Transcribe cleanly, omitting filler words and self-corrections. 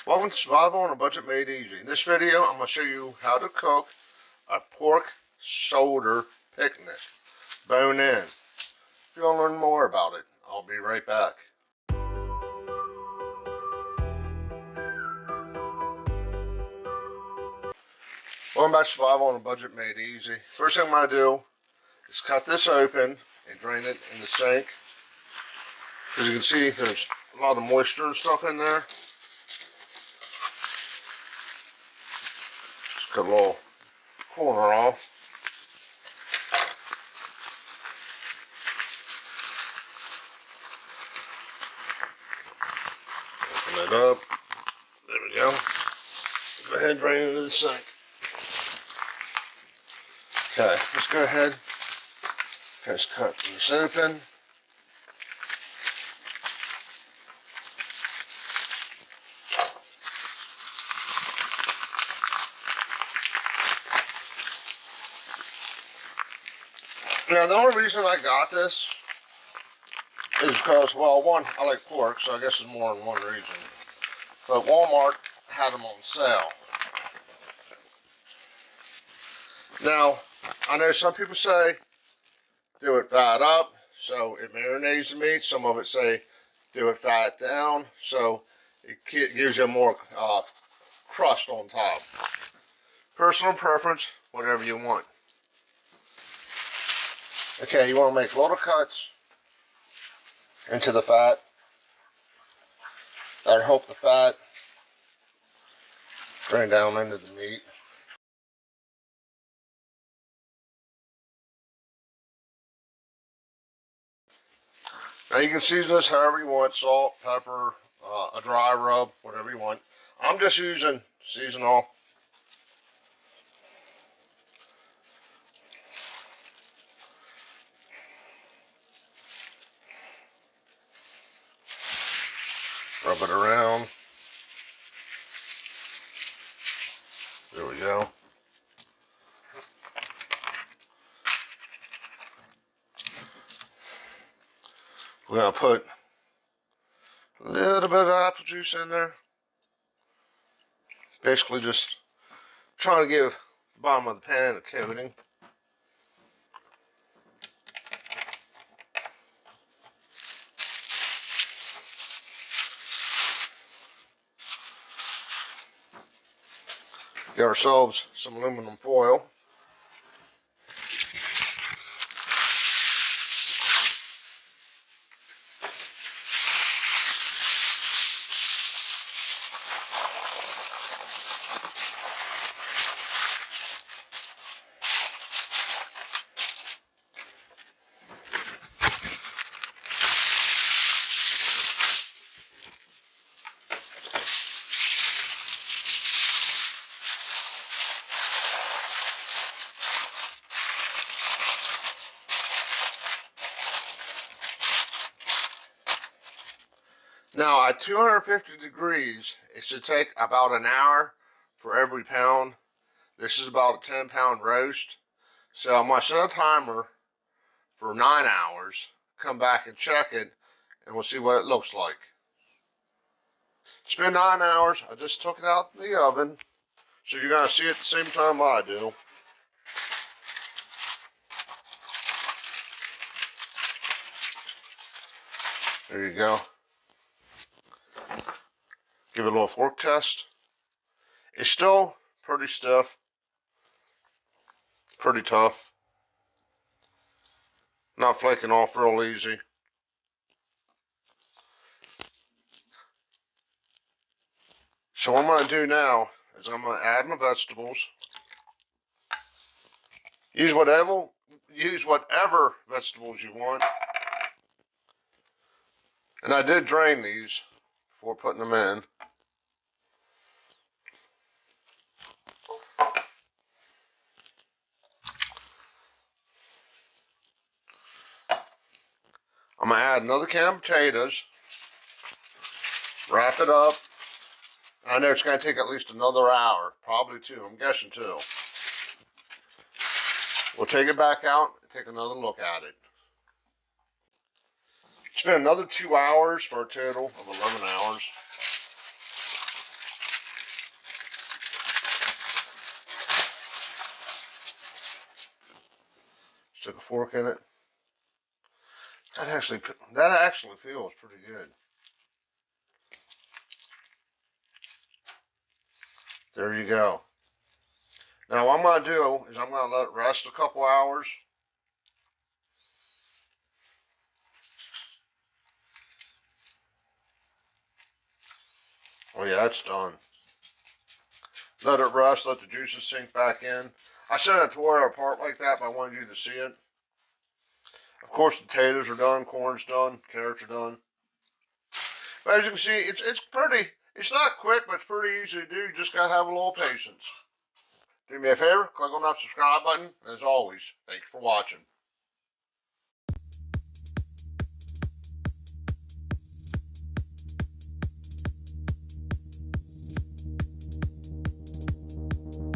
Welcome to Survival on a Budget Made Easy. In this video, I'm going to show you how to cook a pork shoulder picnic, bone in. If you want to learn more about it, I'll be right back. Welcome back to Survival on a Budget Made Easy. First thing I'm going to do is cut this open and drain it in the sink. As you can see, there's a lot of moisture and stuff in there. Just cut a little corner off. Open it up. There we go. Go ahead and drain it into the sink. Okay, let's go ahead. Just cut this open. Now, the only reason I got this is because, well, one, I like pork, so I guess it's more than one reason. But Walmart had them on sale. Now, I know some people say do it fat up, so it marinates the meat. Some of it say do it fat down, so it gives you more crust on top. Personal preference, whatever you want. Okay, you want to make little cuts into the fat. That'll help the fat drain down into the meat. Now you can season this however you want, salt, pepper, a dry rub, whatever you want. I'm just using seasonal. Rub it around. There we go. We're going to put a little bit of apple juice in there. Basically just trying to give the bottom of the pan a coating. Get ourselves some aluminum foil. Now at 250 degrees, it should take about an hour for every pound. This is about a 10-pound roast. So I'm going to set a timer for 9 hours, come back and check it, and we'll see what it looks like. It's been 9 hours. I just took it out of the oven, so you're going to see it at the same time I do. There you go. Give it a little fork test. It's still pretty stiff, pretty tough. Not flaking off real easy. So what I'm going to do now is I'm going to add my vegetables. Use whatever vegetables you want. And I did drain these before putting them in. I'm going to add another can of potatoes. Wrap it up. I know it's going to take at least another hour. Probably 2. I'm guessing 2. We'll take it back out and take another look at it. It's been another 2 hours for a total of 11 hours. Stick a fork in it. That actually feels pretty good. There you go. Now what I'm going to do is I'm going to let it rest a couple hours. Oh yeah, it's done. Let it rest, let the juices sink back in. I said it tore it apart like that, but I wanted you to see it. Of course, the potatoes are done, corn's done, carrots are done. But as you can see, it's pretty, it's not quick, but it's pretty easy to do. You just gotta have a little patience. Do me a favor, click on that subscribe button. As always, thank you for watching.